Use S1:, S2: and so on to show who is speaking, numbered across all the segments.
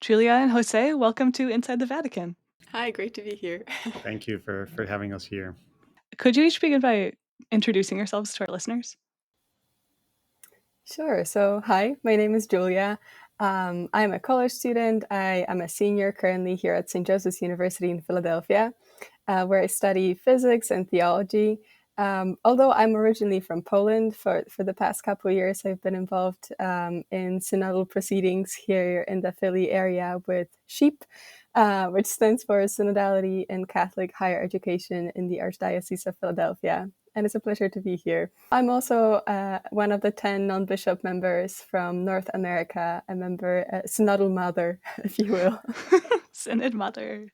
S1: Julia and Jose, welcome to Inside the Vatican.
S2: Hi, great to be here.
S3: Thank you for having us here.
S1: Could you each begin by introducing yourselves to our listeners?
S2: Sure. So, hi, my name is Julia. I'm a college student. I am a senior currently here at St. Joseph's University in Philadelphia, where I study physics and theology. Although I'm originally from Poland, for the past couple of years, I've been involved in synodal proceedings here in the Philly area with SHEEP, which stands for Synodality in Catholic Higher Education in the Archdiocese of Philadelphia. And it's a pleasure to be here. I'm also one of the 10 non-bishop members from North America, a member, a synodal mother, if you will.
S1: Synod mothers.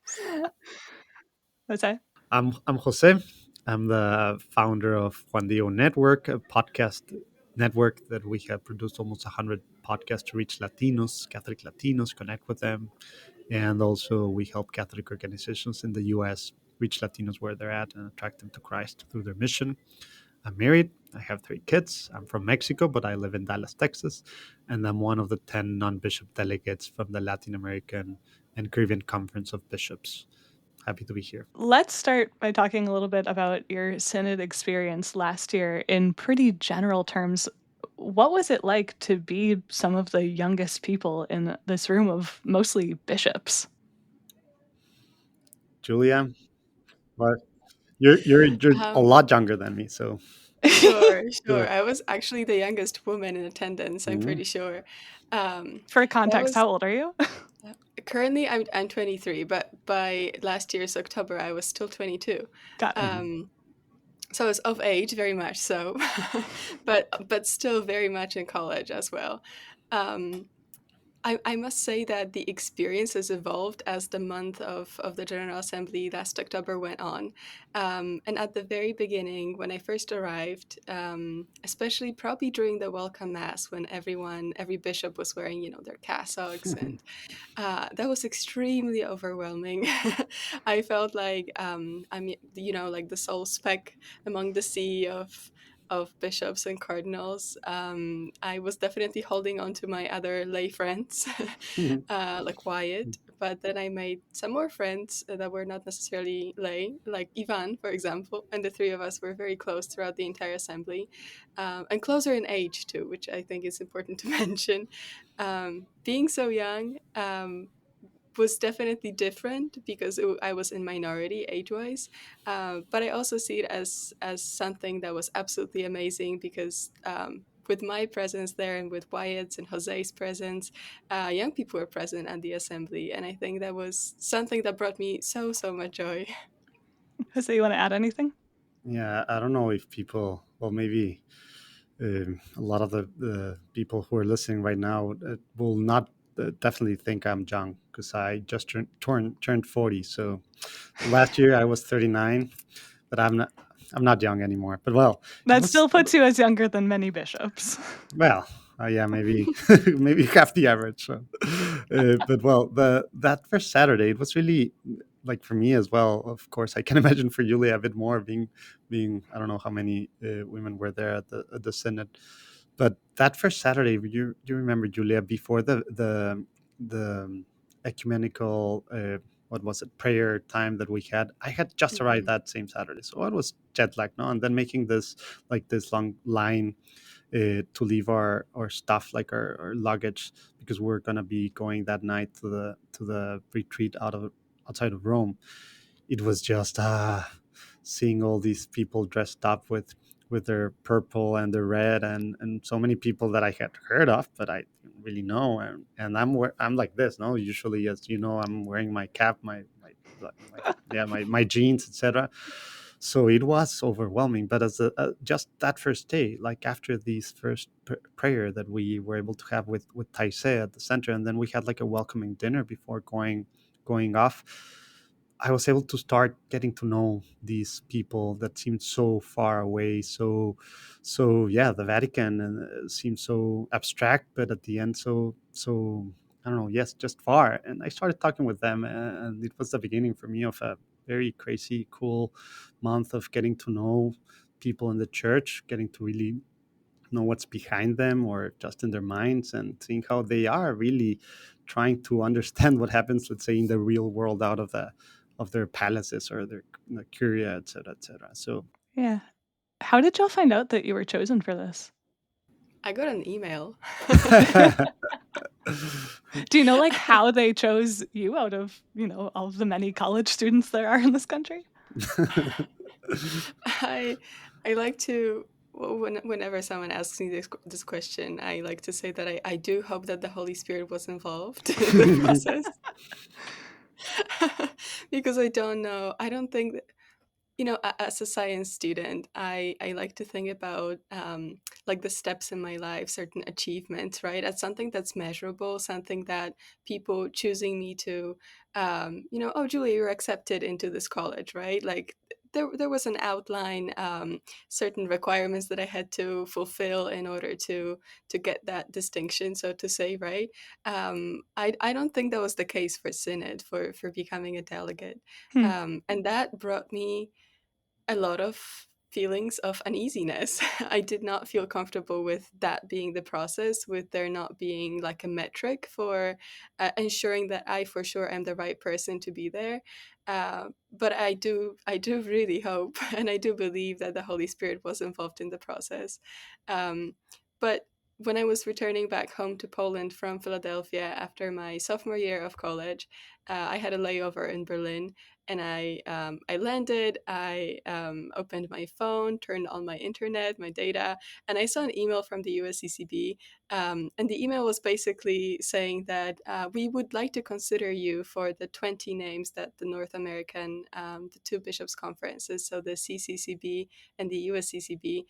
S1: Jose?
S3: I'm Jose. I'm the founder of Juan Dio Network, a podcast network that we have produced almost 100 podcasts to reach Latinos, Catholic Latinos, connect with them. And also we help Catholic organizations in the U.S. reach Latinos where they're at and attract them to Christ through their mission. I'm married. I have 3 kids. I'm from Mexico, but I live in Dallas, Texas. And I'm one of the 10 non-bishop delegates from the Latin American and Caribbean Conference of Bishops. Happy to be here.
S1: Let's start by talking a little bit about your Synod experience last year in pretty general terms. What was it like to be some of the youngest people in this room of mostly bishops?
S3: Julia, but you're a
S2: Um,
S3: lot younger than me, so
S2: sure,
S3: go
S2: sure. I was actually the youngest woman in attendance, I'm
S3: ahead.
S2: pretty sure.
S1: For
S2: That
S1: context,
S2: was
S1: how old are you?
S2: currently I'm 23, but by last year's October, I was still 22.
S1: Got it.
S2: Um, so I was of age, very much so, but still very much in college as well. Um, I must say that the experience has evolved as the month of the General Assembly last October went on. And at the very beginning, when I first arrived, especially probably during the welcome mass, when every bishop was wearing, their cassocks, and that was extremely overwhelming. I felt like I'm, like the sole speck among the sea of bishops and cardinals. I was definitely holding on to my other lay friends, like Wyatt, but then I made some more friends that were not necessarily lay, like Ivan, for example, and the three of us were very close throughout the entire assembly, and closer in age too, which I think is important to mention. Being so young, was definitely different because I was in minority age-wise, but I also see it as something that was absolutely amazing because with my presence there and with Wyatt's and Jose's presence, young people were present at the assembly, and I think that was something that brought me so much joy.
S1: Jose, you want to add anything?
S3: Yeah, I don't know if people, well, maybe a lot of the people who are listening right now will not definitely think I'm young because I just turned 40. So last year I was 39, but I'm not young anymore. But well, it
S1: That
S3: was
S1: still puts you as younger than many bishops.
S3: well, yeah, maybe maybe half the average. So. But well, that first Saturday, it was really like for me as well. Of course, I can imagine for Julia a bit more being I don't know how many women were there at the synod, but that first Saturday, you remember Julia before the ecumenical. What was it? Prayer time that we had. I had just arrived
S2: Mhm.
S3: that same Saturday, so I was jet lagged, no, and then making this long line to leave our stuff, like our luggage, because we're gonna be going that night to the retreat outside of Rome. It was just seeing all these people dressed up with their purple and their red, and so many people that I had heard of, but I didn't really know. And I'm like this, no. Usually, as you know, I'm wearing my cap, my jeans, etc. So it was overwhelming. But as just that first day, like after these first prayer that we were able to have with Taizé at the center, and then we had like a welcoming dinner before going off. I was able to start getting to know these people that seemed so far away, so yeah, the Vatican seemed so abstract, but at the end, so I don't know, yes, just far. And I started talking with them, and it was the beginning for me of a very crazy, cool month of getting to know people in the church, getting to really know what's behind them or just in their minds, and seeing how they are really trying to understand what happens, let's say, in the real world out of their palaces or their curia, etc., etc. So
S1: Yeah. How did y'all find out that you were chosen for this?
S2: I got an email.
S1: Do you know, like, how they chose you out of, all of the many college students there are in this country?
S2: I I like to whenever someone asks me this question, I like to say that I do hope that the Holy Spirit was involved in the process. Because I don't know. I don't think that, as a science student, I like to think about like the steps in my life, certain achievements, right? As something that's measurable, something that people choosing me to, oh, Julia, you're accepted into this college, right? Like there was an outline, certain requirements that I had to fulfill in order to get that distinction, so to say, right? I don't think that was the case for Synod, for becoming a delegate,
S1: Hmm.
S2: and that brought me a lot of feelings of uneasiness. I did not feel comfortable with that being the process, with there not being like a metric for ensuring that I for sure am the right person to be there. But I do really hope, and I do believe that the Holy Spirit was involved in the process. Um, but when I was returning back home to Poland from Philadelphia after my sophomore year of college, I had a layover in Berlin, and I landed. I opened my phone, turned on my internet, my data, and I saw an email from the USCCB. And the email was basically saying that we would like to consider you for the 20 names that the North American, the two bishops' conferences, so the CCCB and the USCCB,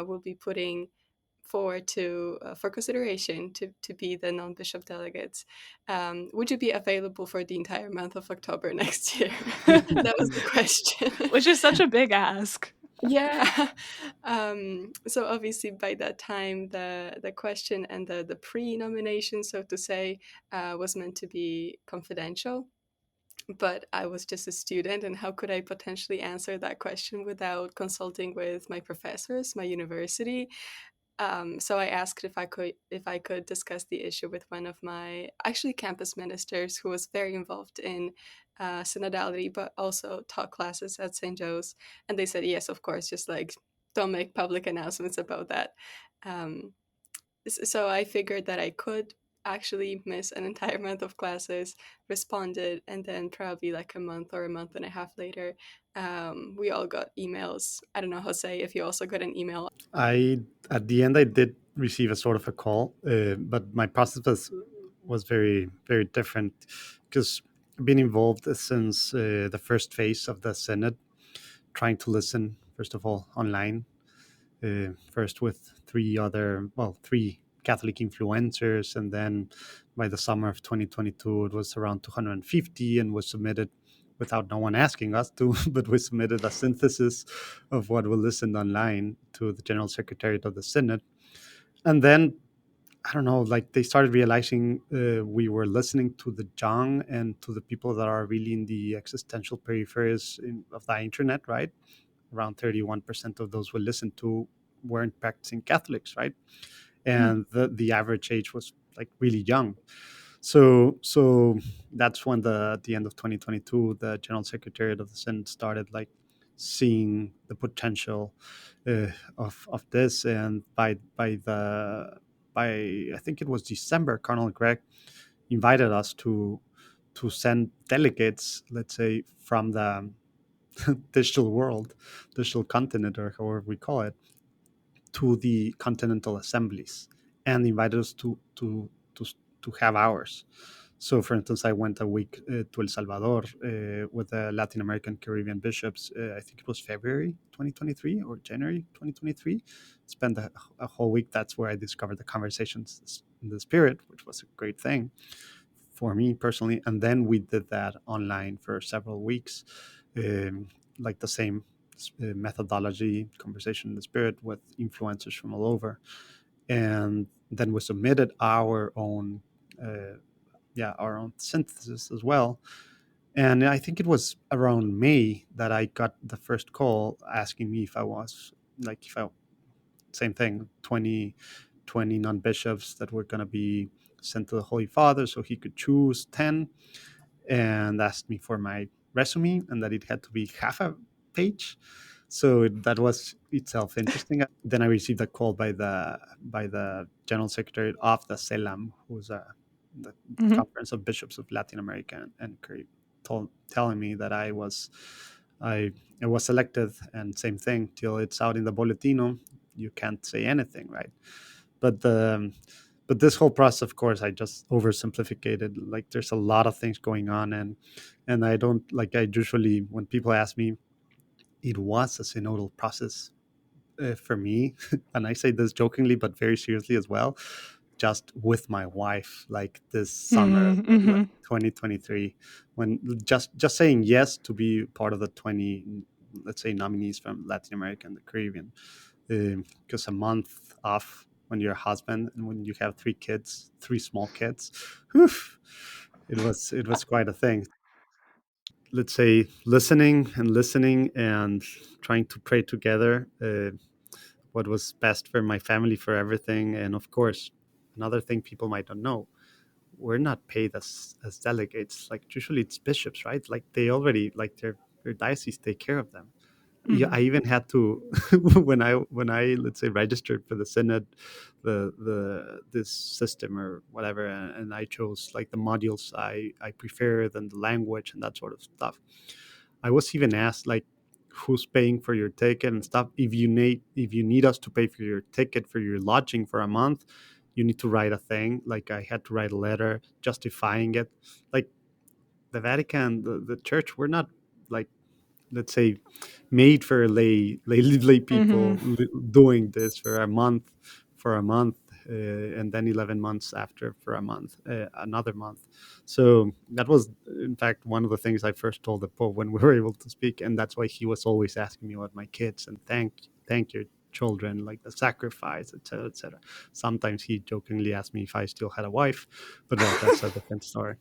S2: will be putting forward to for consideration to be the non-bishop delegates. Would you be available for the entire month of October next year? That was the question.
S1: Which is such a big ask.
S2: Yeah. So obviously by that time the question and the pre-nomination, so to say, was meant to be confidential. But I was just a student, and how could I potentially answer that question without consulting with my professors, my university? So I asked if I could discuss the issue with one of my actually campus ministers who was very involved in synodality, but also taught classes at St. Joe's, and they said yes, of course, just like don't make public announcements about that. Um, so I figured that I could actually miss an entire month of classes, responded, and then probably like a month or a month and a half later, we all got emails. I don't know, Jose, if you also got an email.
S3: I at the end I did receive a sort of a call, but my process was very very different because I've been involved since the first phase of the Synod, trying to listen first of all online, first with three Catholic influencers, and then by the summer of 2022 it was around 250 and was submitted without no one asking us to, but we submitted a synthesis of what we listened online to the General Secretariat of the Synod. And then I don't know, like they started realizing we were listening to the young and to the people that are really in the existential peripheries of the internet, right? Around 31% of those we listened to weren't practicing Catholics, right?
S1: Hmm.
S3: And the average age was like really young. So that's when at the end of 2022, the General Secretariat of the Synod started like seeing the potential of this, and by I think it was December, Cardinal Greg invited us to send delegates, let's say, from the digital world, digital continent, or however we call it, to the continental assemblies, and invited us to have ours. So, for instance, I went a week to El Salvador with the Latin American Caribbean bishops. I think it was February 2023 or January 2023. Spent a whole week. That's where I discovered the conversations in the spirit, which was a great thing for me personally. And then we did that online for several weeks, like the same methodology, conversation in the spirit with influencers from all over. And then we submitted our own synthesis as well. And I think it was around May that I got the first call asking me if I was like if I same thing, 20 non-bishops that were going to be sent to the Holy Father so he could choose 10, and asked me for my resume and that it had to be half a page. So that was itself interesting. Then I received a call by the general secretary of the CELAM, who's the
S1: Mhm.
S3: Conference of Bishops of Latin America and Caribbean, telling me that I I was selected, and same thing, till it's out in the Boletino, you can't say anything, right? But the but this whole process, of course, I just oversimplificated. Like, there's a lot of things going on, and I don't like. I usually, when people ask me, it was a synodal process for me, and I say this jokingly but very seriously as well, just with my wife, like this summer,
S1: Mm, mhm.
S3: 2023, when just saying yes to be part of the 20, let's say, nominees from Latin America and the Caribbean, because a month off when you're a husband and when you have three kids, three small kids, whew, it was quite a thing. Let's say listening and trying to pray together, what was best for my family, for everything. And of course, another thing people might not know, we're not paid as delegates. Like, usually it's bishops, right? Like, they already, like, their diocese take care of them. Yeah,
S1: Mhm.
S3: I even had to when I let's say registered for the synod, the this system or whatever, and I chose like the modules I preferred and the language and that sort of stuff. I was even asked, like, who's paying for your ticket and stuff. If you need us to pay for your ticket, for your lodging for a month, you need to write a thing. Like, I had to write a letter justifying it. Like, the Vatican, the church, we're not, like, let's say, made for lay
S1: Mhm.
S3: people doing this for a month, and then 11 months after for a month, another month. So that was, in fact, one of the things I first told the Pope when we were able to speak, and that's why he was always asking me about my kids and thank your children, like the sacrifice, etc., etc. Sometimes he jokingly asked me if I still had a wife, but well, that's a different story.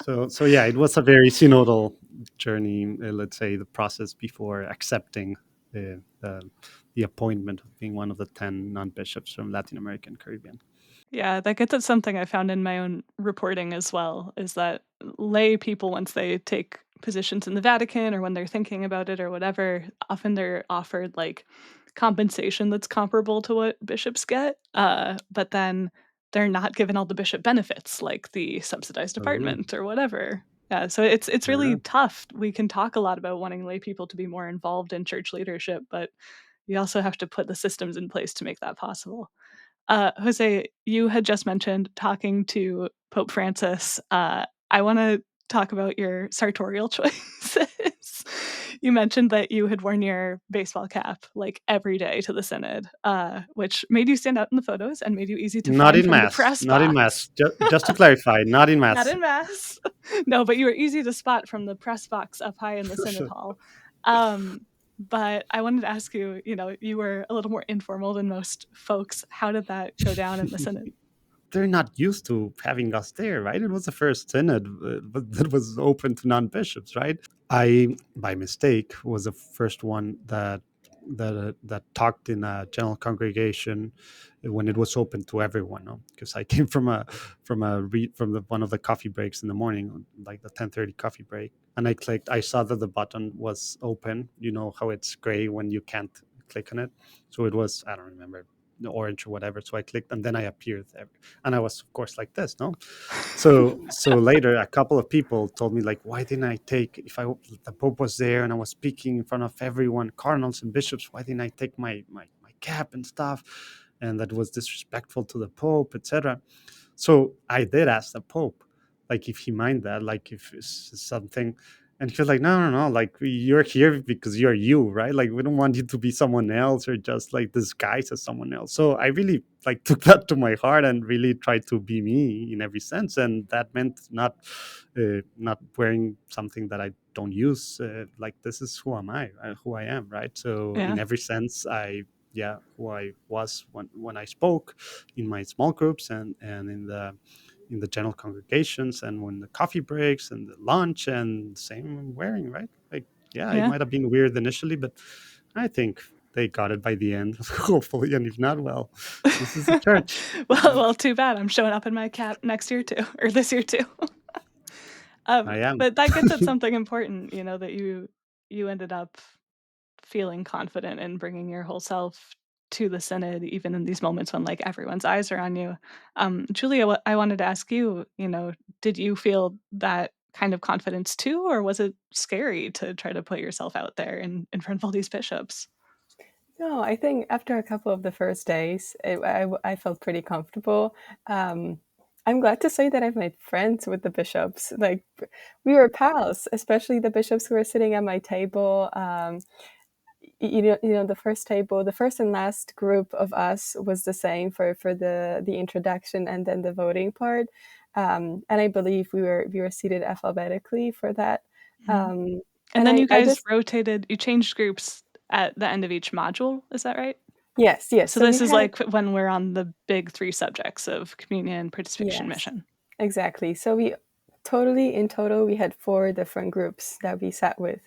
S3: So yeah, it was a very synodal journey. Let's say the process before accepting the appointment of being one of the 10 non-bishops from Latin America and Caribbean.
S1: Yeah, that gets at something I found in my own reporting as well, is that lay people, once they take positions in the Vatican or when they're thinking about it or whatever, often they're offered like compensation that's comparable to what bishops get, but then they're not given all the bishop benefits, like the subsidized
S3: Oh,
S1: apartment or whatever. Yeah, so it's
S3: yeah.
S1: really tough. We can talk a lot about wanting lay people to be more involved in church leadership, but we also have to put the systems in place to make that possible. Jose, you had just mentioned talking to Pope Francis. I want to talk about your sartorial choices. You mentioned that you had worn your baseball cap like every day to the synod, which made you stand out in the photos and made you easy to
S3: Not
S1: find
S3: in
S1: from the
S3: mass.
S1: press
S3: Not in mass.
S1: box.
S3: Just to clarify, not in
S1: Not
S3: mass.
S1: in mass. No, but you were easy to spot from the press box up high in the synod hall. Um, but I wanted to ask you, you were a little more informal than most folks. How did that go down in the synod?
S3: They're not used to having us there, right? It was the first synod, but that was open to non-bishops, right? I, by mistake, was the first one that talked in a general congregation when it was open to everyone. No? Because I came from one of the coffee breaks in the morning, like the 10:30 coffee break, and I clicked. I saw that the button was open. You know how it's gray when you can't click on it, so it was, I don't remember, the orange or whatever. So I clicked, and then I appeared there, and I was, of course, like this, no. So later, a couple of people told me, like, why didn't I take, if the Pope was there and I was speaking in front of everyone, cardinals and bishops, why didn't I take my cap and stuff? And that was disrespectful to the Pope, etc. So I did ask the Pope, like, if he mind that, like, if it's something. And he was like, no, no, no, like, you're here because you're you, right? Like, we don't want you to be someone else or just like disguise as someone else. So I really like took that to my heart and really tried to be me in every sense. And that meant not wearing something that I don't use. Like, this is who I am, right? So
S1: Yeah,
S3: in every sense, yeah, who I was when I spoke in my small groups and in the general congregations and when the coffee breaks and the lunch, and same wearing, right? Like, yeah, it
S1: yeah.
S3: might have been weird initially, but I think they got it by the end, hopefully. And if not, well, this is the church.
S1: Well, too bad. I'm showing up in my cap next year too, or this year too.
S3: I am.
S1: But that gets at something important, that you ended up feeling confident in bringing your whole self to the synod, even in these moments when like everyone's eyes are on you. Julia, what I wanted to ask you, did you feel that kind of confidence too, or was it scary to try to put yourself out there in front of all these bishops?
S2: No, I think after a couple of the first days, I felt pretty comfortable. Um, I'm glad to say that I've made friends with the bishops. Like, we were pals, especially the bishops who were sitting at my table. The first table, the first and last group of us was the same for the introduction and then the voting part. And I believe we were seated alphabetically for that.
S1: Mhm.
S2: Um,
S1: And
S2: and
S1: then
S2: I,
S1: you
S2: I
S1: guys
S2: just
S1: rotated, you changed groups at the end of each module, is that right?
S2: Yes, yes.
S1: So
S2: So we
S1: this is
S2: had
S1: like when we're on the big 3 subjects of communion, participation,
S2: Yes,
S1: mission.
S2: exactly. So in total, we had four different groups that we sat with.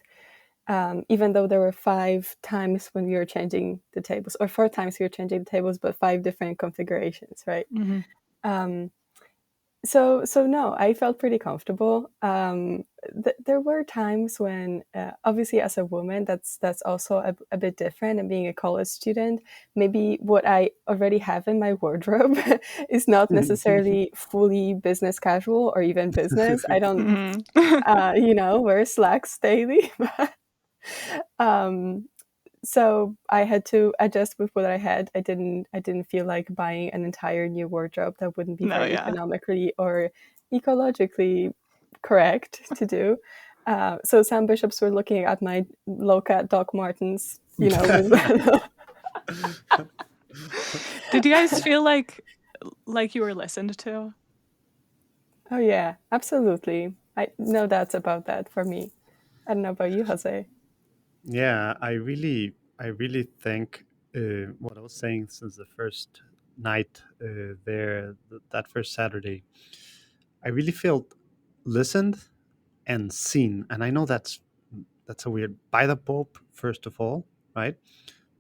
S2: Even though there were 5 times when we were changing the tables, or 4 times we were changing the tables, but 5 different configurations, right?
S1: Mhm.
S2: Um, so no, I felt pretty comfortable. There were times when, obviously, as a woman, that's also a bit different. And being a college student, maybe what I already have in my wardrobe is not necessarily fully business casual or even business. I don't,
S1: Mhm.
S2: wear slacks daily. um, so I had to adjust with what I had. I didn't feel like buying an entire new wardrobe. That wouldn't be
S1: No,
S2: very
S1: yeah.
S2: economically or ecologically correct to do. So some bishops were looking at my low-cut Doc Martens, with
S1: Did you guys feel like you were listened to?
S2: Oh yeah, absolutely. I no doubts about that for me. I don't know about you, Jose.
S3: Yeah, I really think what I was saying since the first night there, that first Saturday, I really felt listened and seen. And I know that's a weird by the Pope first of all, right?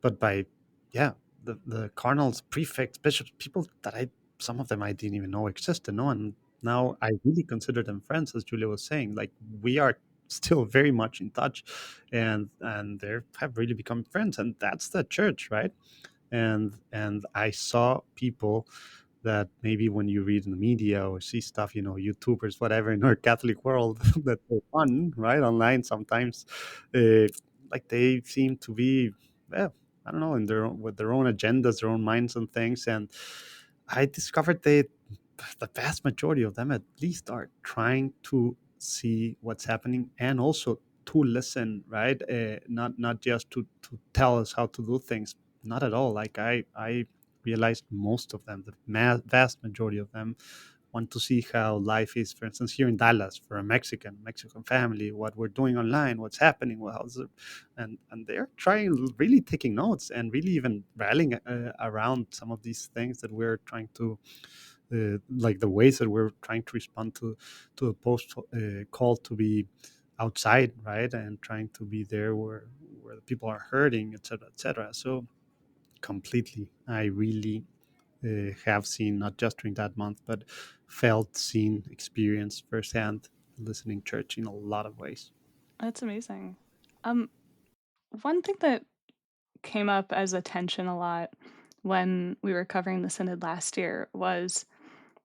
S3: But by yeah, the cardinals, prefects, bishops, people that I some of them I didn't even know existed. No, and now I really consider them friends, as Julia was saying. Like we are still very much in touch, and they have really become friends, and that's the church, right? And I saw people that maybe when you read in the media or see stuff, YouTubers, whatever, in our Catholic world, that they're fun, right, online sometimes, uh, like they seem to be, well, I don't know, in their own, with their own agendas, their own minds and things. And I discovered the vast majority of them, at least, are trying to see what's happening and also to listen, right? Not just to tell us how to do things. Not at all. Like I realized most of them, the vast majority of them, want to see how life is. For instance, here in Dallas, for a Mexican family, what we're doing online, what's happening, and they're trying, really taking notes and really even rallying around some of these things that we're trying to like the ways that we're trying to respond to a post call to be outside, right, and trying to be there where the people are hurting, etc., etc. So completely, I really have seen, not just during that month, but felt, seen, experienced firsthand listening church in a lot of ways.
S1: That's amazing. Um, One thing that came up as a tension a lot when we were covering the synod last year was,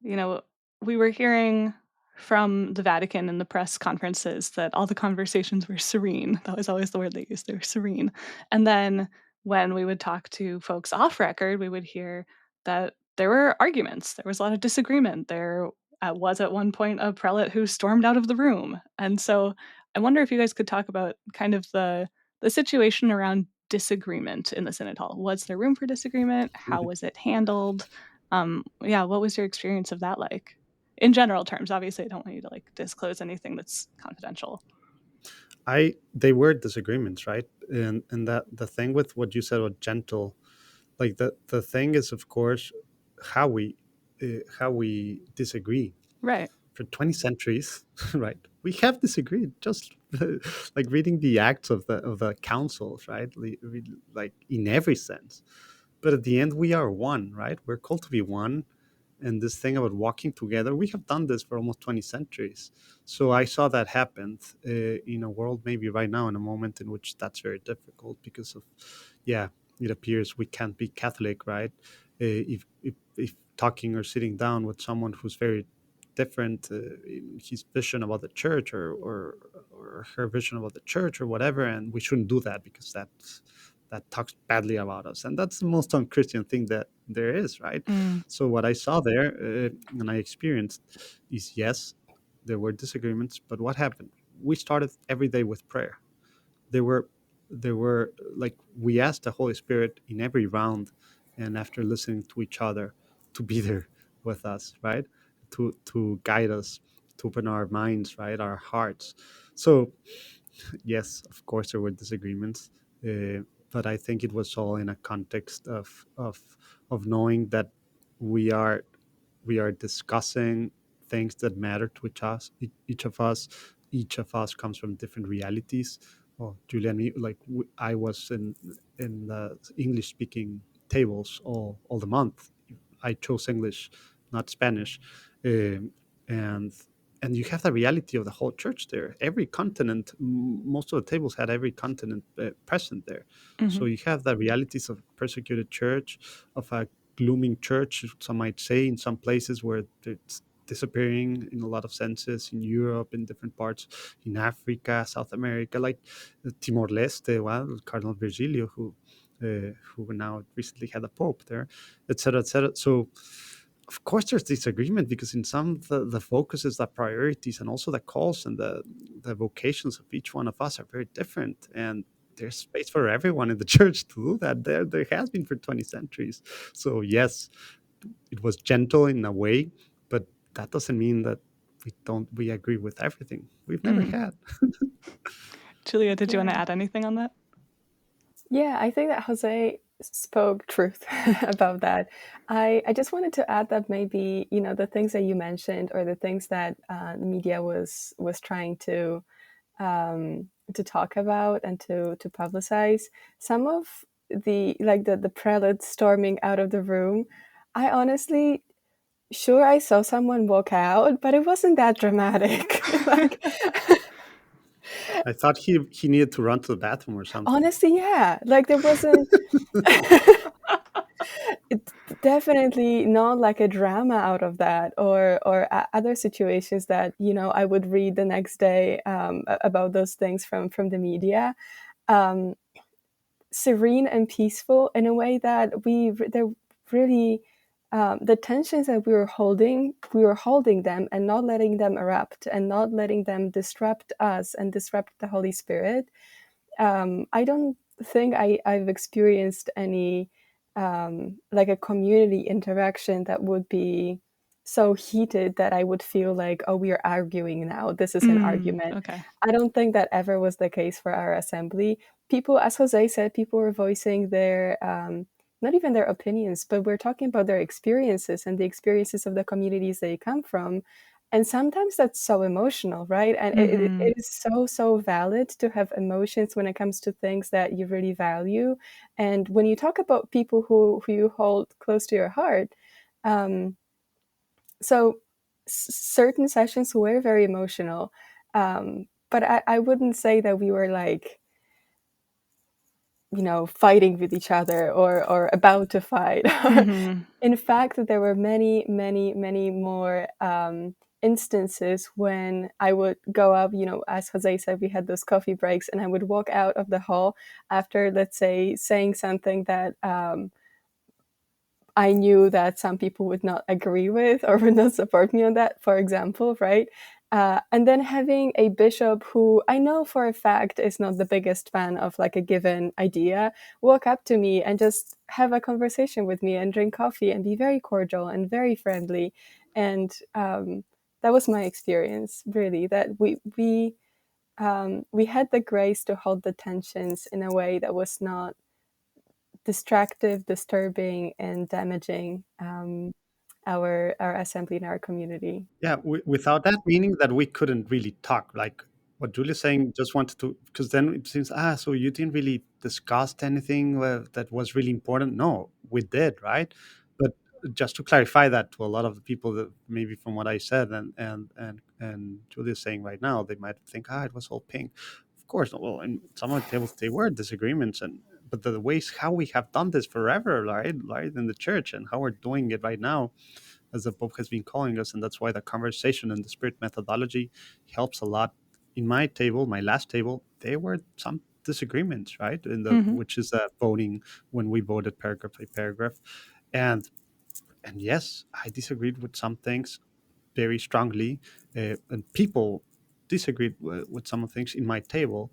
S1: you know, we were hearing from the Vatican in the press conferences that all the conversations were serene. That was always the word they used. They were serene. And then when we would talk to folks off record, we would hear that there were arguments. There was a lot of disagreement. There was at one point a prelate who stormed out of the room. And so I wonder if you guys could talk about kind of the situation around disagreement in the Synod Hall. Was there room for disagreement? How was it handled? Yeah, what was your experience of that like? In general terms, obviously, I don't want you to like disclose anything that's confidential.
S3: I They were disagreements, right? And that the thing with what you said about gentle, like the thing is, of course, how we disagree
S1: Right.
S3: for 20 centuries, right? we have disagreed, just like reading the acts of the councils, right? Like in every sense. But at the end, we are one, right? We're called to be one. And this thing about walking together, we have done this for almost 20 centuries. So I saw that happen in a world maybe right now, in a moment in which that's very difficult because of, yeah, it appears we can't be Catholic, right? If talking or sitting down with someone who's very different in his vision about the church, or her vision about the church or whatever, and we shouldn't do that because that talks badly about us, and that's the most unchristian thing that there is, right?
S1: Mm.
S3: So what I saw there, and I experienced, is yes, there were disagreements, but what happened? We started every day with prayer. There were there were like, we asked the Holy Spirit in every round, and after listening to each other, to be there with us, right? To guide us, to open our minds, right, our hearts. So yes, of course there were disagreements, uh, but I think it was all in a context of knowing that we are we are discussing things that matter to each of us. Each of us comes from different realities. Well, Julia and me, like I was in the English speaking tables all the month. I chose English, not Spanish, um, and you have the reality of the whole church there. Every continent, most of the tables had every continent present there. So
S1: Mhm.
S3: you have the realities of persecuted church, of a glooming church, some might say, in some places where it's disappearing in a lot of senses, in Europe, in different parts, in Africa, South America, like Timor Leste, well, Cardinal Virgilio, who now recently had a pope there, etc., etc. So of course there's disagreement, because in some the focuses, the priorities, and also the calls and the vocations of each one of us are very different, and there's space for everyone in the church to do that. There has been for 20 centuries. So yes, it was gentle in a way, but that doesn't mean that we agree with everything. We've never
S1: Mhm.
S3: had.
S1: Julia, did you wanna
S4: Yeah.
S1: add anything on that?
S4: Yeah, I think that Jose spoke truth about that. I just wanted to add that maybe, the things that you mentioned, or the things that the media was trying to talk about and to publicize, some of the prelate storming out of the room, I honestly, sure, I saw someone walk out, but it wasn't that dramatic. Like,
S3: I thought he needed to run to the bathroom or something.
S4: honestly, yeah, like there wasn't. It's definitely not like a drama out of that, or other situations that I would read the next day about those things from the media. Um, Serene and peaceful in a way that they're really, the tensions that we were holding them and not letting them erupt and not letting them disrupt us and disrupt the Holy Spirit. I don't think I've experienced any, like a community interaction that would be so heated that I would feel like, oh, we are arguing now. This is an argument.
S1: Okay.
S4: I don't think that ever was the case for our assembly. People, as Jose said, people were voicing their, not even their opinions, but we're talking about their experiences and the experiences of the communities they come from. And sometimes that's so emotional, right? And it
S1: Mhm.
S4: is so valid to have emotions when it comes to things that you really value. And when you talk about people who you hold close to your heart, um, so certain sessions were very emotional. But I wouldn't say that we were like, fighting with each other, or about to fight.
S1: Mhm.
S4: In fact, there were many more instances when I would go up, as Jose said, we had those coffee breaks, and I would walk out of the hall after, let's say, saying something that I knew that some people would not agree with or would not support me on that, for example, right? And then having a bishop who I know for a fact is not the biggest fan of like a given idea walk up to me and just have a conversation with me and drink coffee and be very cordial and very friendly. And that was my experience, really, that we had the grace to hold the tensions in a way that was not distractive, disturbing, and damaging. our assembly and our community.
S3: Yeah, without that meaning that we couldn't really talk. Like what Julia's saying, just wanted to, because then it seems, so you didn't really discuss anything that was really important. No, we did, right? But just to clarify that to a lot of the people that maybe from what I said and Julia's saying right now, they might think, it was all pink. Of course, well, in some of the tables they were disagreements, and but the ways how we have done this forever, right, in the church, and how we're doing it right now as the Pope has been calling us, and that's why the conversation and the spirit methodology helps a lot. In my table, my last table, there were some disagreements, right? In the
S1: Mhm.
S3: which is voting when we voted paragraph by paragraph, and and yes, I disagreed with some things very strongly, and people disagreed with some of the things in my table,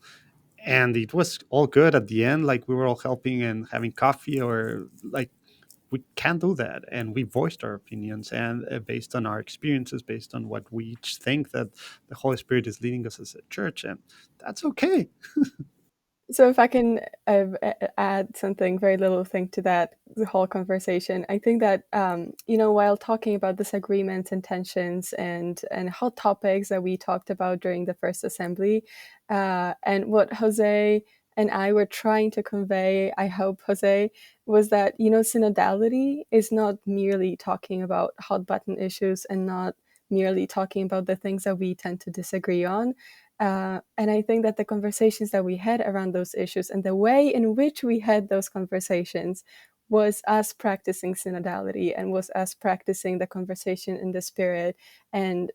S3: and it was all good at the end. Like we were all helping and having coffee, or like we can't do that, and we voiced our opinions, and based on our experiences, based on what we each think that the Holy Spirit is leading us as a church, and that's okay.
S4: So if I can add something, very little thing to that the whole conversation, I think that while talking about disagreements and tensions and hot topics that we talked about during the first assembly, and what Jose and I were trying to convey, I hope, Jose, was that synodality is not merely talking about hot button issues and not merely talking about the things that we tend to disagree on. And I think that the conversations that we had around those issues and the way in which we had those conversations was us practicing synodality and was us practicing the conversation in the spirit and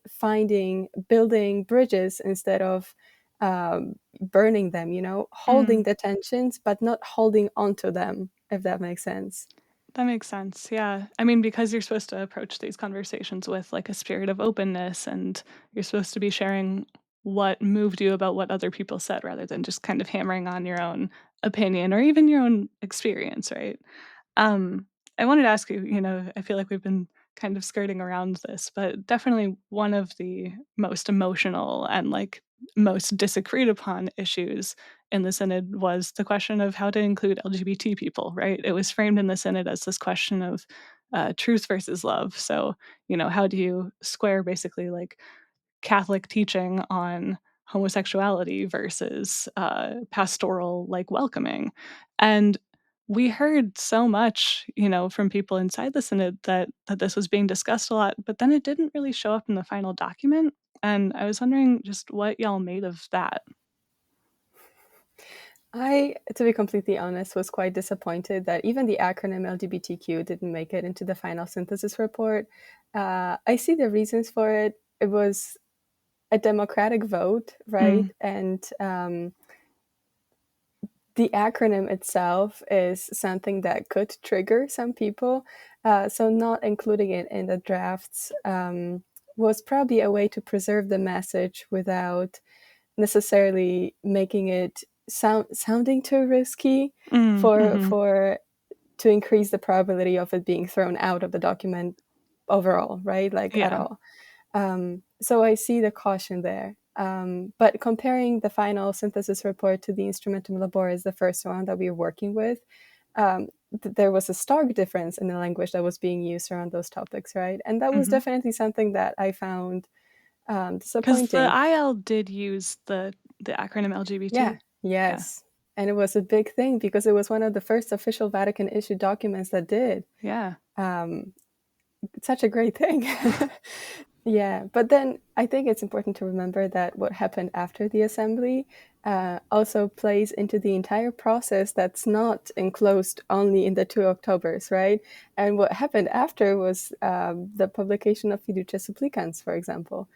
S4: building bridges instead of burning them, holding
S1: Mm.
S4: the tensions, but not holding onto them, if that makes sense.
S1: That makes sense, yeah. I mean, because you're supposed to approach these conversations with, like, a spirit of openness, and you're supposed to be sharing what moved you about what other people said rather than just kind of hammering on your own opinion or even your own experience, right? Um, I wanted to ask you, I feel like we've been kind of skirting around this, but definitely one of the most emotional and like most disagreed upon issues in the synod was the question of how to include LGBT people, right? It was framed in the synod as this question of truth versus love. So, how do you square basically like Catholic teaching on homosexuality versus pastoral like welcoming. And we heard so much, from people inside the synod that this was being discussed a lot, but then it didn't really show up in the final document. And I was wondering just what y'all made of that.
S4: I, to be completely honest, was quite disappointed that even the acronym LGBTQ didn't make it into the final synthesis report. I see the reasons for it. It was a democratic vote, right?
S1: Mm,
S4: And the acronym itself is something that could trigger some people. So not including it in the drafts was probably a way to preserve the message without necessarily making it sounding too risky for
S1: mhm.
S4: to increase the probability of it being thrown out of the document overall, right? Like at
S1: Yeah.
S4: all. So I see the caution there. But comparing the final synthesis report to the Instrumentum Laboris, the first one that we were working with, there was a stark difference in the language that was being used around those topics, right? And that was
S1: Mhm.
S4: definitely something that I found
S1: 'Cause the
S4: disappointing.
S1: IL did use the acronym
S4: Yeah,
S1: LGBT. Yeah.
S4: yes. And it was a big thing because it was one of the first official Vatican issued documents that did.
S1: Yeah.
S4: Um, it's such a great thing. Yeah, but then I think it's important to remember that what happened after the assembly also plays into the entire process that's not enclosed only in the 2 Octobers, right? And what happened after was the publication of Fiducia Supplicans, for example,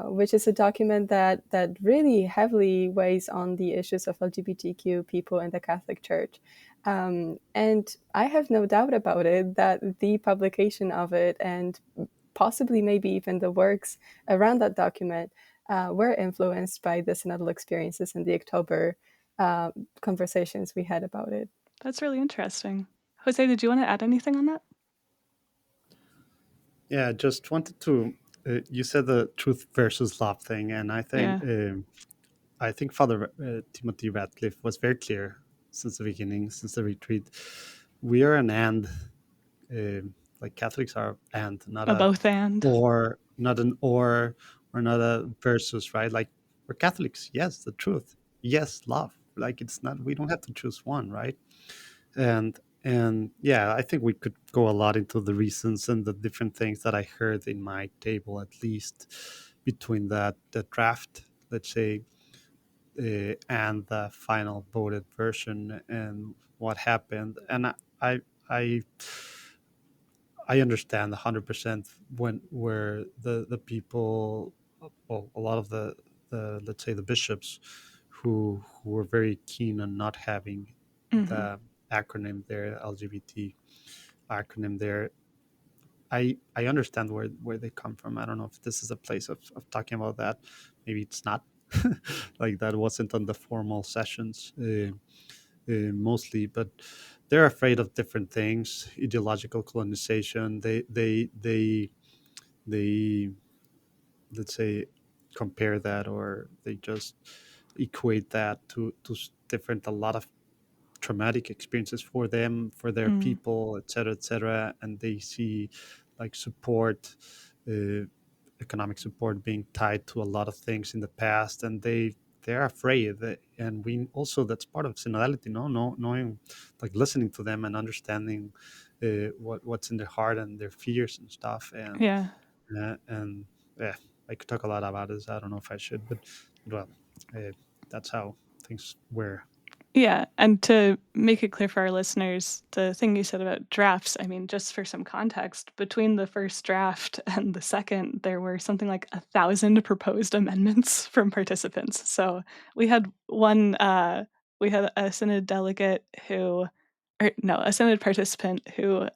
S4: which is a document that really heavily weighs on the issues of LGBTQ people in the Catholic Church. And I have no doubt about it that the publication of it and possibly maybe even the works around that document were influenced by the synodal experiences in the October uh, conversations we had about it.
S1: That's really interesting. Jose, did you wanna add anything on that?
S3: Yeah, just wanted to. You said the truth versus love thing, and
S1: Yeah.
S3: I think Father Timothy Radcliffe was very clear since the beginning, since the retreat. We are an and, uh, Like Catholics are and, not
S1: A
S3: a
S1: both and.
S3: or, not an or not a versus, right? Like, we're Catholics, yes, the truth, yes, love. Like, it's not, we don't have to choose one, right? And yeah, I think we could go a lot into the reasons and the different things that I heard in my table, at least between that the draft, let's say, and the final voted version, and what happened. And I I understand 100% when where the people, well, a lot of the let's say the bishops who were very keen on not having
S1: Mhm.
S3: the acronym there, LGBT acronym there. I understand where they come from. I don't know if this is a place of talking about that. Maybe it's not. Like, that wasn't on the formal sessions, mostly, but they're afraid of different things. Ideological colonization. They let's say compare that, or they just equate that to different, a lot of traumatic experiences for them, for their
S1: Mm.
S3: people, etc., etc., and they see like support, uh, economic support, being tied to a lot of things in the past, and they're afraid that, and we also, that's part of synodality, no, knowing, like, listening to them and understanding what's in their heart and their fears and stuff.
S1: Yeah.
S3: And yeah, I could talk a lot about this. I don't know if I should, but well, uh, that's how things were.
S1: Yeah, and to make it clear for our listeners, the thing you said about drafts, I mean, just for some context, between the first draft and the second, there were something like 1,000 proposed amendments from participants. So we had we had a synod delegate who, or no, a synod participant who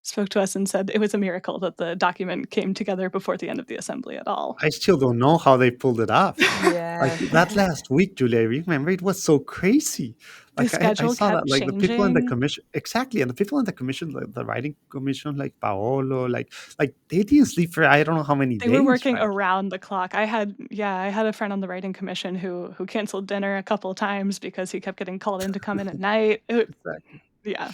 S1: spoke to us and said it was a miracle that the document came together before the end of the assembly at all.
S3: I still don't know how they pulled it off. Like,
S4: Yeah.
S3: that last week, Julia, remember, it was so crazy.
S1: The
S3: Like, I
S1: schedule
S3: saw that,
S1: kept
S3: like, the people in the
S1: changing.
S3: commission, exactly, and the people in the commission, like the writing commission, like Paolo, like they didn't sleep for I don't know how many
S1: They were
S3: days,
S1: working
S3: right?
S1: around the clock. I had a friend on the writing commission who canceled dinner a couple times because he kept getting called in to come in at night.
S3: Exactly.
S1: Yeah.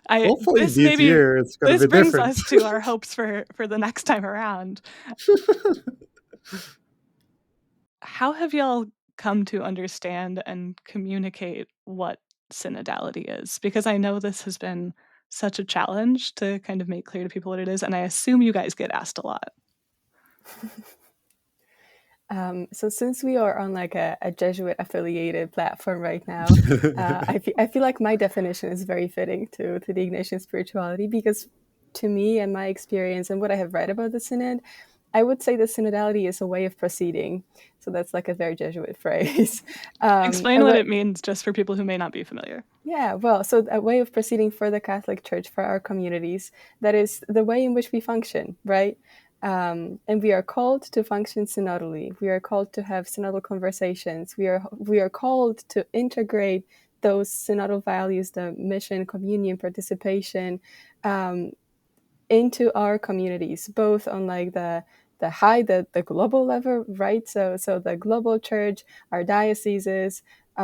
S1: I
S3: Hopefully
S1: this
S3: this
S1: maybe
S3: year it's gonna
S1: this
S3: be
S1: brings
S3: different.
S1: us to our hopes for the next time around. How have y'all come to understand and communicate what synodality is? Because I know this has been such a challenge to kind of make clear to people what it is, and I assume you guys get asked a lot.
S4: So since we are on like a Jesuit affiliated platform right now, I feel like my definition is very fitting to the Ignatian spirituality, because to me and my experience and what I have read about the Synod, I would say the synodality is a way of proceeding. So that's like a very Jesuit phrase.
S1: Explain what it means just for people who may not be familiar.
S4: Yeah, well, so a way of proceeding for the Catholic Church, for our communities, that is the way in which we function, right? And we are called to function synodally. We are called to have synodal conversations. We are called to integrate those synodal values, the mission, communion, participation, um, into our communities, both on like the global level, right? So the global church, our dioceses,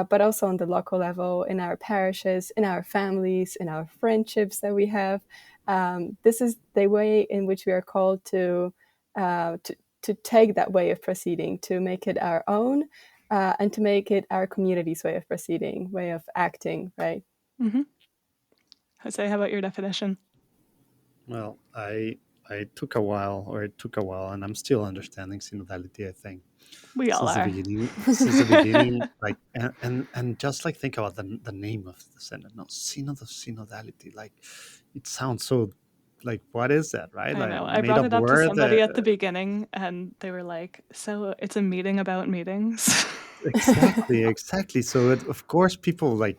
S4: but also on the local level, in our parishes, in our families, in our friendships that we have. This is the way in which we are called to take that way of proceeding, to make it our own, and to make it our community's way of proceeding, way of acting, right?
S1: Mhm. Jose, how about your definition?
S3: Well, I took a while, or it took a while, and I'm still understanding synodality, I think,
S1: We all
S3: since the
S1: are.
S3: beginning. Since the beginning, like, and just like, think about the name of the synod. No, synod of synodality. Like, it sounds so, like, what is that, right?
S1: I
S3: Like,
S1: know.
S3: a
S1: I
S3: made
S1: brought
S3: up
S1: it up to
S3: word.
S1: somebody at the beginning, and they were like, "So it's a meeting about meetings?"
S3: Exactly, exactly. So of course people, like,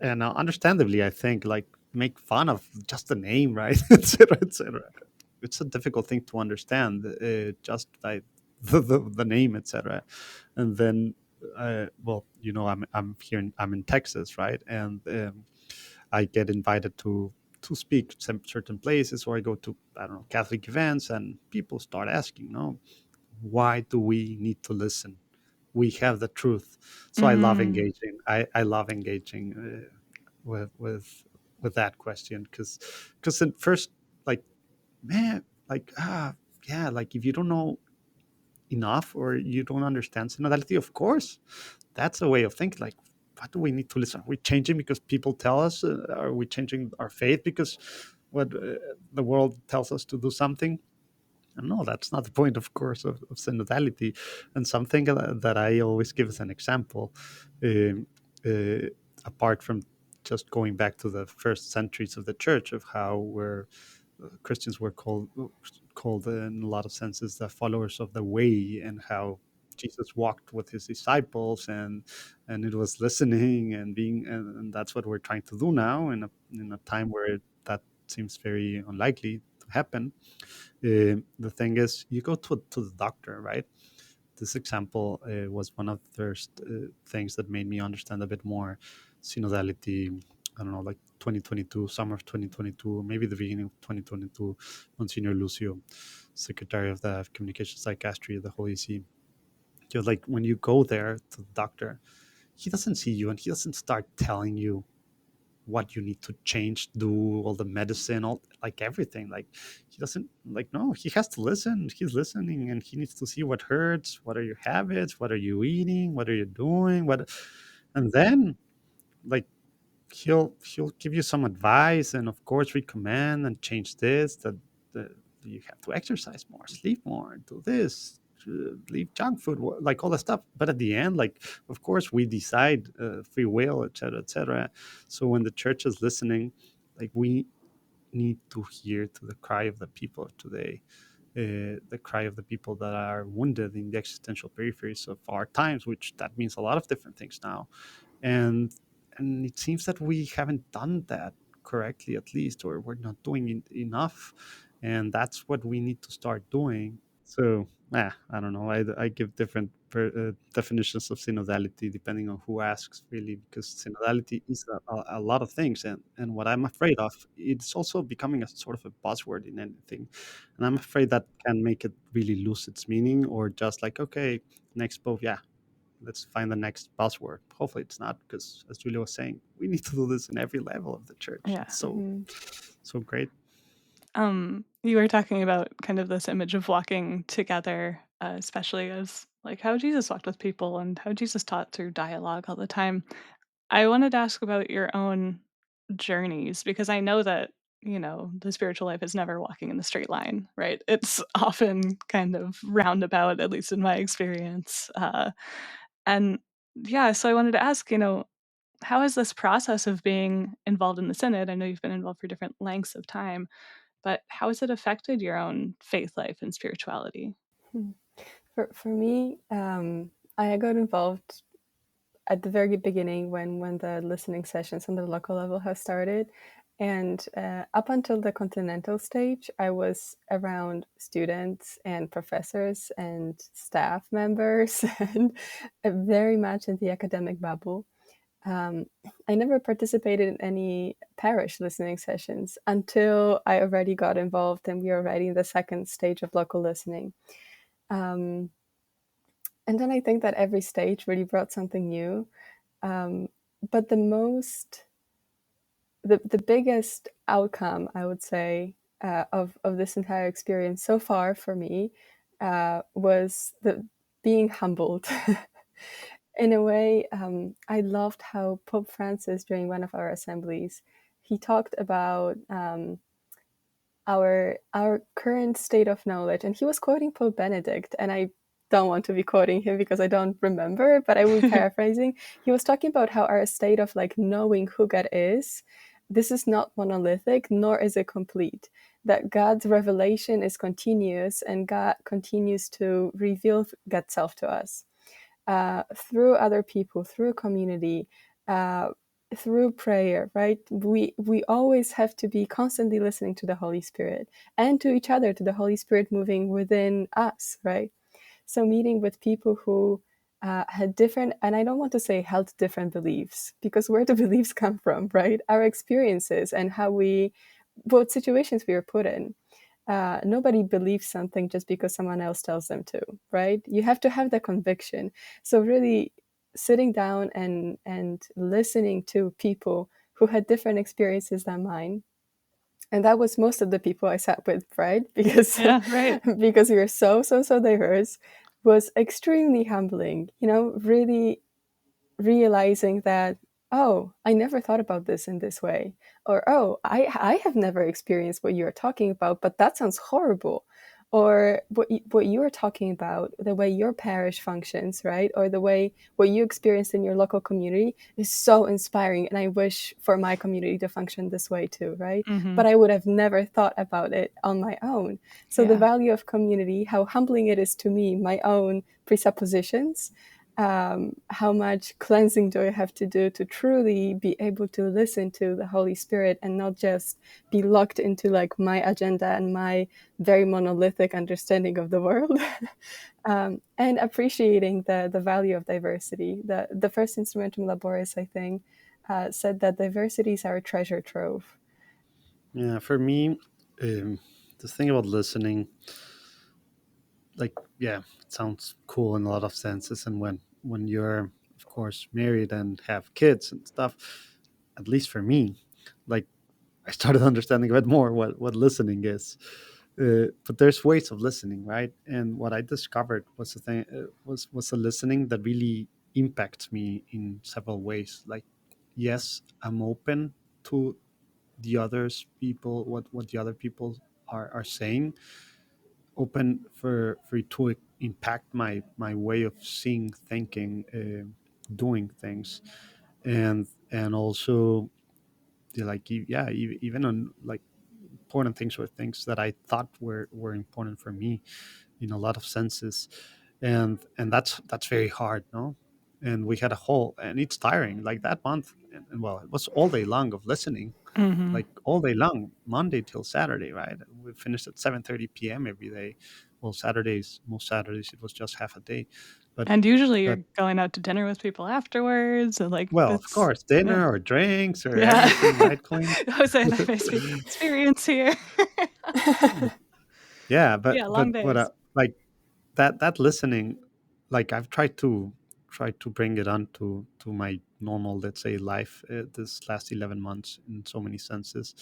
S3: and understandably, I think, like, make fun of just the name, right? Etc. Etc. It's a difficult thing to understand, just by the name, etc. And then, well, I'm in Texas, right? And I get invited to speak some certain places, or I go to, I don't know, Catholic events, and people start asking, no, why do we need to listen? We have the truth. So I love
S1: Mm.
S3: engaging. I love engaging with with that question, because at first, like, man, like, yeah, like, if you don't know enough or you don't understand synodality, of course that's a way of thinking. Like, what do we need to listen? Are we changing because people tell us? Are we changing our faith because what the world tells us to do something? No, that's not the point, of course, of synodality. And something that I always give as an example, um, uh, apart from just going back to the first centuries of the church, of how Christians were called in a lot of senses the followers of the way, and how Jesus walked with his disciples, and it was listening and being, and that's what we're trying to do now in a time where that seems very unlikely to happen. The thing is, you go to the doctor, right? This example was one of the first things that made me understand a bit more synodality. I don't know, like 2022, summer of 2022, maybe the beginning of 2022. Monsignor Lucio, secretary of the Communication Psychiatry of the Holy See, just like, when you go there to the doctor, he doesn't see you and he doesn't start telling you what you need to change, do all the medicine, all, like, everything. Like, he doesn't, like, no, he has to listen. He's listening, and he needs to see what hurts, what are your habits, what are you eating, what are you doing, what, and then, like, he'll give you some advice, and of course recommend and change this, that you have to exercise more, sleep more, do this, leave junk food, like, all that stuff. But at the end, like, of course we decide, free will, etc., etc. So when the church is listening, like, we need to hear to the cry of the people of today, the cry of the people that are wounded in the existential peripheries of our times, which that means a lot of different things now. And and it seems that we haven't done that correctly, at least, or we're not doing it enough, and that's what we need to start doing. So, I don't know. I give different definitions of synodality depending on who asks, really, because synodality is a lot of things, and what I'm afraid of, it's also becoming a sort of a buzzword in anything, and I'm afraid that can make it really lose its meaning, or just like, okay, next pope, yeah, let's find the next buzzword. Hopefully it's not, because as Julia was saying, we need to do this in every level of the church.
S1: Yeah.
S3: It's
S4: Mm-hmm.
S3: so great.
S1: You were talking about kind of this image of walking together, especially as like how Jesus walked with people and how Jesus taught through dialogue all the time. I wanted to ask about your own journeys because I know that, the spiritual life is never walking in the straight line, right? It's often kind of roundabout, at least in my experience. And yeah, so I wanted to ask, how has this process of being involved in the synod? I know you've been involved for different lengths of time, but how has it affected your own faith life and spirituality?
S4: Hmm. For me, I got involved at the very beginning when the listening sessions on the local level have started. And up until the continental stage, I was around students and professors and staff members and very much in the academic bubble. Um, I never participated in any parish listening sessions until I already got involved and we were already in the second stage of local listening. Um, and then I think that every stage really brought something new. Um, but the biggest outcome, I would say, of this entire experience so far for me was the being humbled. In a way, I loved how Pope Francis, during one of our assemblies, he talked about our current state of knowledge, and he was quoting Pope Benedict, and I don't want to be quoting him because I don't remember, but I will be paraphrasing. He was talking about how our state of like knowing who God is, this is not monolithic, nor is it complete. That God's revelation is continuous, and God continues to reveal God's self to us through other people, through community, uh, through prayer, right? We always have to be constantly listening to the Holy Spirit and to each other, to the Holy Spirit moving within us, right? So meeting with people who had different, and I don't want to say held different beliefs, because where do beliefs come from, right? Our experiences and how what situations we were put in. Nobody believes something just because someone else tells them to, right? You have to have the conviction. So really sitting down and listening to people who had different experiences than mine. And that was most of the people I sat with, right? Because
S1: Yeah, right.
S4: because we were so diverse, was extremely humbling. Really realizing that, oh, I never thought about this in this way, or oh, I have never experienced what you're talking about, but that sounds horrible, or what you're talking about, the way your parish functions, right, or the way what you experienced in your local community is so inspiring, and I wish for my community to function this way too, right?
S1: Mhm.
S4: But I would have never thought about it on my own. So the
S1: Yeah.
S4: value of community, how humbling it is to me, my own presuppositions, how much cleansing do I have to do to truly be able to listen to the Holy Spirit and not just be locked into like my agenda and my very monolithic understanding of the world. And appreciating the value of diversity. The first Instrumentum Laboris, I think, said that diversity is our treasure trove.
S3: Yeah, for me, the thing about listening, like, yeah, it sounds cool in a lot of senses. And when you're, of course, married and have kids and stuff, at least for me, like, I started understanding a bit more what listening is. But there's ways of listening, right? And what I discovered was the thing was a listening that really impacts me in several ways. Like, yes, I'm open to the others people, what the other people are saying, open for it to impact my way of seeing, thinking, doing things, and also, like, yeah, even on, like, important things, or things that I thought were important for me in a lot of senses. And that's very hard, no? And we had a whole, and it's tiring, like that month. And well, it was all day long of listening,
S1: Mhm.
S3: like all day long, Monday till Saturday, right? We finished at 7:30 p.m. every day. Well, Saturdays, most Saturdays, it was just half a day, but
S1: And usually
S3: but
S1: you're going out to dinner with people afterwards, and, like,
S3: well, of
S1: that's
S3: course,
S1: yeah.
S3: dinner or drinks or
S1: Yeah.
S3: everything, right, Colleen?
S1: Jose and I may speak from experience here.
S3: Yeah,
S1: Yeah,
S3: but
S1: long
S3: what
S1: days.
S3: like that listening, like, I've tried to bring it on to my normal, let's say, life, this last 11 months in so many senses.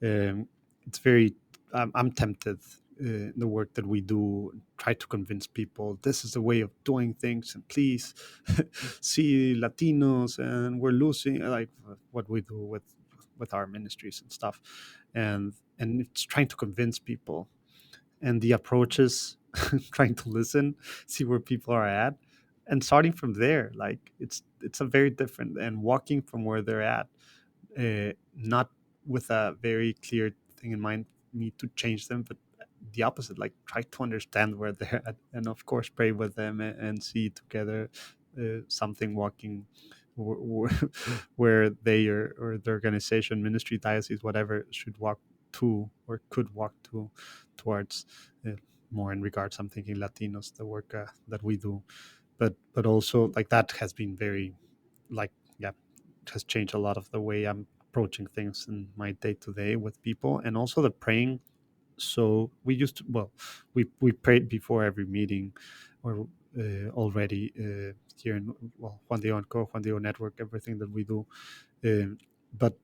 S3: It's very, I'm tempted, the work that we do, try to convince people this is the way of doing things, and please see Latinos, and we're losing, like, what we do with our ministries and stuff. And it's trying to convince people, and the approach is trying to listen, see where people are at, and starting from there. Like, it's a very different, and walking from where they're at, not with a very clear thing in mind, need to change them, but the opposite, like, try to understand where they're at, and of course pray with them, and see together, something walking where they, or the organization, ministry, diocese, whatever, should walk to, or could walk to, towards, uh, more in regards, I'm thinking, Latinos, the work, that we do. But also, like, that has been very, like, yeah, it has changed a lot of the way I'm approaching things in my day to day with people, and also the praying. So we used to, well, we prayed before every meeting, or, already, here in, well, Juan Diego and Co, Juan Diego Network, everything that we do, um, but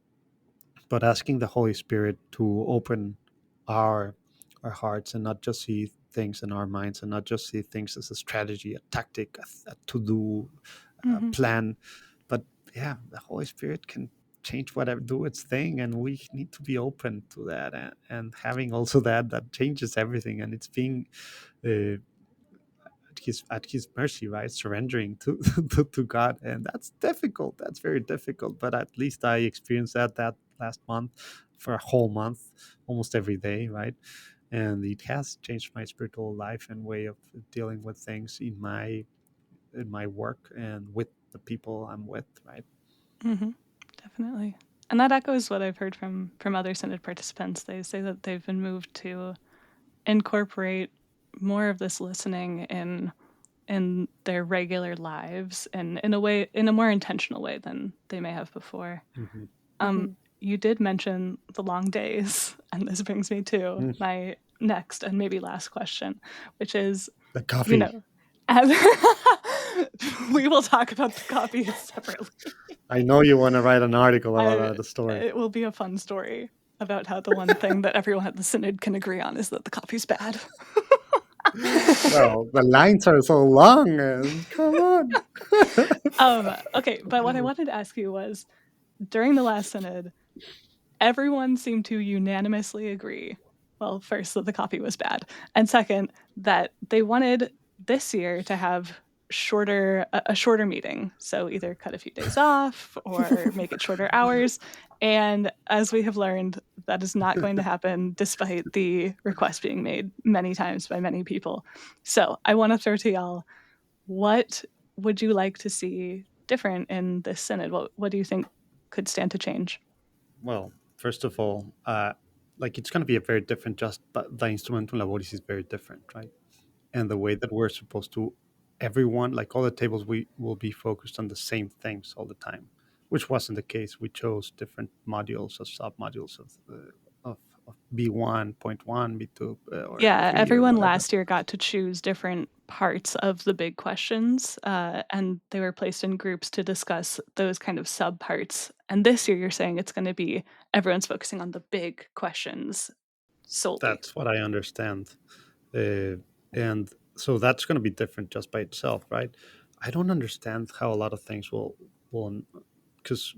S3: asking the Holy Spirit to open our our hearts, and not just see things in our minds, and not just see things as a strategy, a tactic, a to do, a
S1: Mhm.
S3: plan, but yeah, the Holy Spirit can change whatever, do its thing, and we need to be open to that, and having also that changes everything, and it's being, uh, at his mercy, right? Surrendering to to God, and that's difficult. That's very difficult. But at least I experienced that last month, for a whole month, almost every day, right? And it has changed my spiritual life and way of dealing with things in my work, and with the people I'm with, right?
S1: Mhm. Definitely. And that echoes what I've heard from other Synod participants. They say that they've been moved to incorporate more of this listening in their regular lives, and in a more intentional way than they may have before.
S3: Hmm.
S1: Um, you did mention the long days, and this brings me to
S3: Mm.
S1: my next and maybe last question, which is,
S3: The
S1: you
S3: coffee.
S1: know, And we will talk about the copies separately.
S3: I know you want to write an article about the story.
S1: It will be a fun story about how the one thing that everyone at the Synod can agree on is that the copy's bad.
S3: Well, the lines are so long. Come on.
S1: Okay, but what I wanted to ask you was, during the last Synod, everyone seemed to unanimously agree, well, first, that the copy was bad, and second, that they wanted this year to have a shorter meeting. So either cut a few days off or make it shorter hours. And as we have learned, that is not going to happen despite the request being made many times by many people. So I want to throw to y'all, what would you like to see different in this Synod? What do you think could stand to change?
S3: Well, first of all, like it's going to be a very different. Just but the instrumentum laboris is very different, right? And the way that we're supposed to, everyone, like all the tables, we will be focused on the same things all the time, which wasn't the case. We chose different modules or sub modules of B1.1, B2, or
S1: Yeah,
S3: B3 or
S1: everyone
S3: whatever.
S1: last year got to choose different parts of the big questions, and they were placed in groups to discuss those kind of sub parts. And this year, you're saying it's going to be everyone's focusing on the big questions solely.
S3: That's what I understand. And so that's going to be different just by itself, right? I don't understand how a lot of things will, because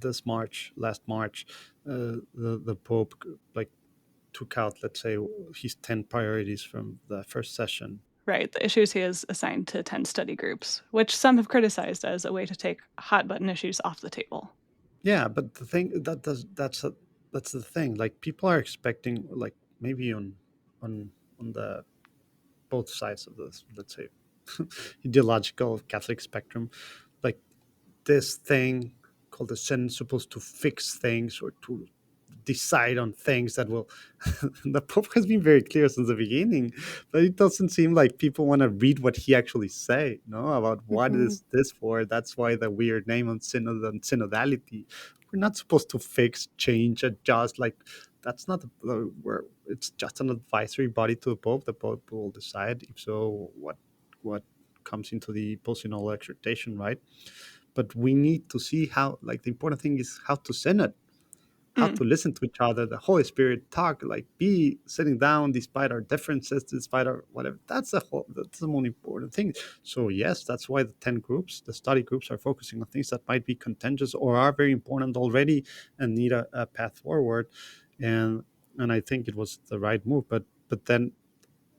S3: last March, the Pope like took out, let's say, his 10 priorities from the first session.
S1: Right, the issues he has assigned to 10 study groups, which some have criticized as a way to take hot button issues off the table.
S3: Yeah, but the thing that's the thing. Like people are expecting, like maybe on on the both sides of this, let's say, ideological Catholic spectrum, like this thing called the Synod supposed to fix things or to decide on things that will. The Pope has been very clear since the beginning, but it doesn't seem like people want to read what he actually say, no, about what
S4: Mhm.
S3: is this for. That's why the weird name on Synod and Synodality. We're not supposed to fix, change, adjust. Like that's not where it's just an advisory body to the Pope. The Pope will decide. If so, what comes into the post-synodal exhortation, right? But we need to see how, like, the important thing is how to synod, how
S1: Mm.
S3: to listen to each other, the Holy Spirit talk, like be sitting down despite our differences, despite our whatever. That's the most important thing. So yes, that's why the 10 groups, the study groups, are focusing on things that might be contentious or are very important already and need a path forward. And I think it was the right move. But then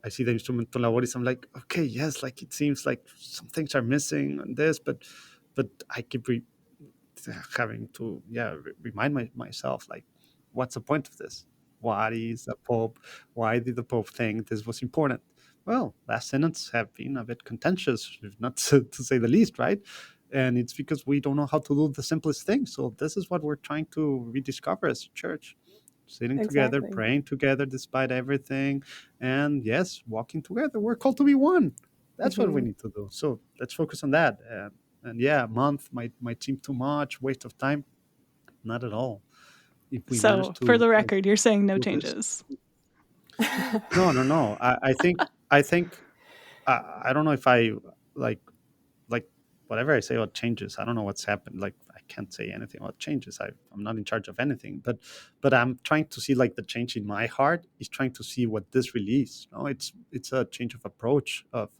S3: I see the instrumental laboris. I'm like, okay, yes, like it seems like some things are missing on this, but I keep having to remind myself, like, what's the point of this? What is the Pope? Why did the Pope think this was important? Well, last synods have been a bit contentious, if not to say the least, right? And it's because we don't know how to do the simplest things. So this is what we're trying to rediscover as a church: sitting together,
S4: Exactly.
S3: praying together despite everything, and yes, walking together. We're called to be one. That's what we
S4: Mhm.
S3: need to do. So let's focus on that. And yeah, a month might seem too much, waste of time. Not at all. If we manage
S1: So, for
S3: to
S1: the record, you're saying no
S3: do this.
S1: changes.
S3: No. I think I don't know if I like like whatever I say about changes. I don't know what's happened. Like I can't say anything about changes. I'm not in charge of anything. But I'm trying to see, like, the change in my heart is trying to see what this release. No, it's a change of approach of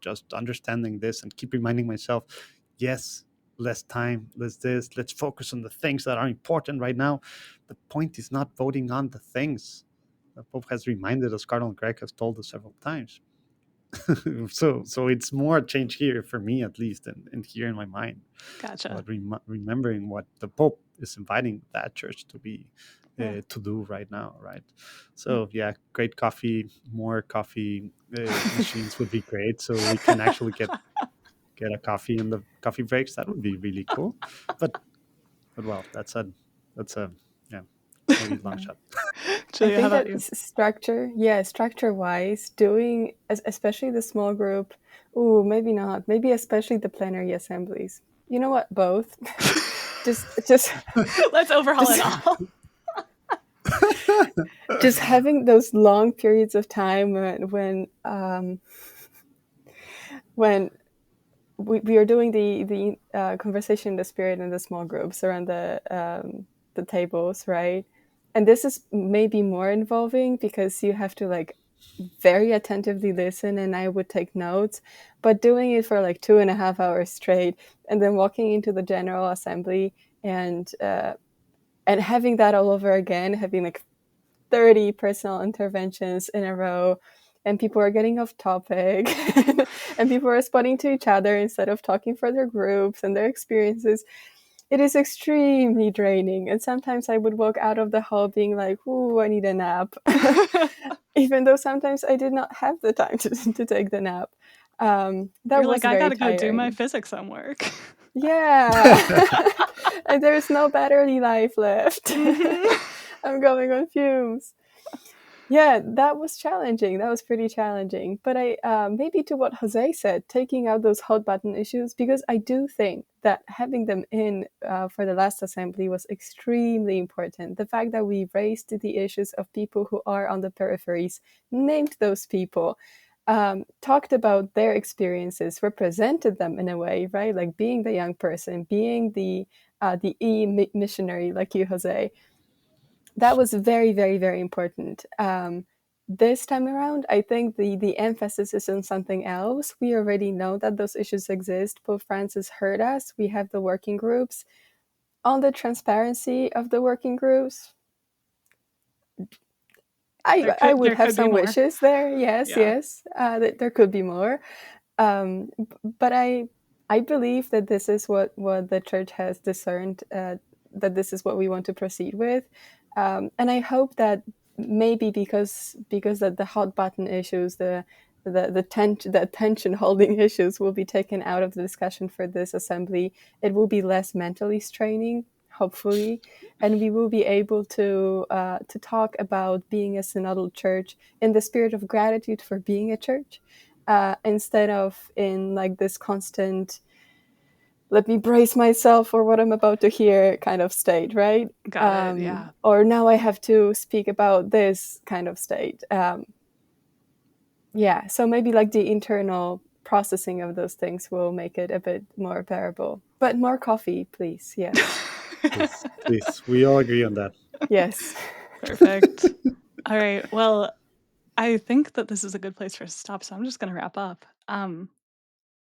S3: just understanding this and keep reminding myself, yes, less time, less this. Let's focus on the things that are important right now. The point is not voting on the things. The Pope has reminded us. Cardinal Greg has told us several times. So it's more change here for me, at least, and here in my mind,
S1: Gotcha.
S3: about remembering what the Pope is inviting that church to be
S1: Yeah.
S3: to do right now, right?
S1: Mm.
S3: So yeah, great coffee, more coffee machines would be great, so we can actually get a coffee in the coffee breaks. That would be really cool. But well, that's a yeah, maybe long
S4: Yeah.
S3: shot.
S4: I
S1: Julia, how
S4: think
S1: about
S4: that
S1: you?
S4: structure wise, doing especially the small group. Ooh, maybe not. Maybe especially the plenary assemblies. You know what? Both. just,
S1: Let's overhaul
S4: just,
S1: it all.
S4: just having those long periods of time when when we are doing the conversation in the spirit in the small groups around the tables, right? And this is maybe more involving because you have to like very attentively listen, and I would take notes. But doing it for like 2.5 hours straight, and then walking into the General Assembly and having that all over again, having like 30 personal interventions in a row, and people are getting off topic and people are responding to each other instead of talking for their groups and their experiences. It is extremely draining, and sometimes I would walk out of the hall being like, ooh, I need a nap. Even though sometimes I did not have the time to take the nap. That
S1: You're
S4: was
S1: like, I
S4: very
S1: gotta go do my
S4: tiring.
S1: physics homework.
S4: Yeah. And there's no battery life left.
S1: Mhm.
S4: I'm going on fumes. Yeah, that was challenging. That was pretty challenging. But I maybe to what Jose said, taking out those hot button issues, because I do think that having them in for the last assembly was extremely important. The fact that we raised the issues of people who are on the peripheries, named those people, talked about their experiences, represented them in a way, right? Like being the young person, being the missionary, like you, Jose. That was very, very, very important. This time around, I think the emphasis is on something else. We already know that those issues exist. Pope Francis heard us. We have the working groups. On the transparency of the working groups, I would
S1: There
S4: have
S1: could be
S4: some
S1: more.
S4: wishes there. Yes,
S1: Yeah.
S4: yes, there could be more. But I believe that this is what the church has discerned, that this is what we want to proceed with, and I hope that maybe because that the hot button issues, the attention holding issues will be taken out of the discussion for this assembly. It will be less mentally straining, hopefully, and we will be able to talk about being a synodal church in the spirit of gratitude for being a church, instead of in like this constant let me brace myself for what I'm about to hear kind of state, right?
S1: Got it. Yeah.
S4: Or now I have to speak about this kind of state. Yeah, so maybe like the internal processing of those things will make it a bit more bearable. But more coffee, please. Yes.
S3: Yes, please. We all agree on that.
S4: Yes.
S1: Perfect. All right. Well, I think that this is a good place for us to stop, so I'm just gonna wrap up.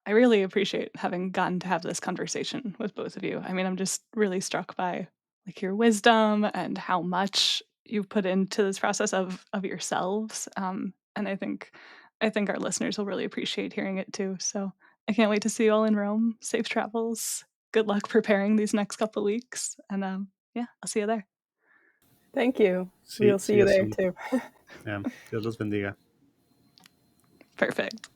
S1: I really appreciate having gotten to have this conversation with both of you. I mean, I'm just really struck by like your wisdom and how much you've put into this process of yourselves. And I think our listeners will really appreciate hearing it too. So I can't wait to see you all in Rome. Safe travels. Good luck preparing these next couple weeks. And yeah, I'll see you there.
S4: Thank you. We'll see
S3: See
S4: you
S3: you
S4: there
S3: soon.
S4: too.
S3: Yeah. Dios los bendiga.
S1: Perfect.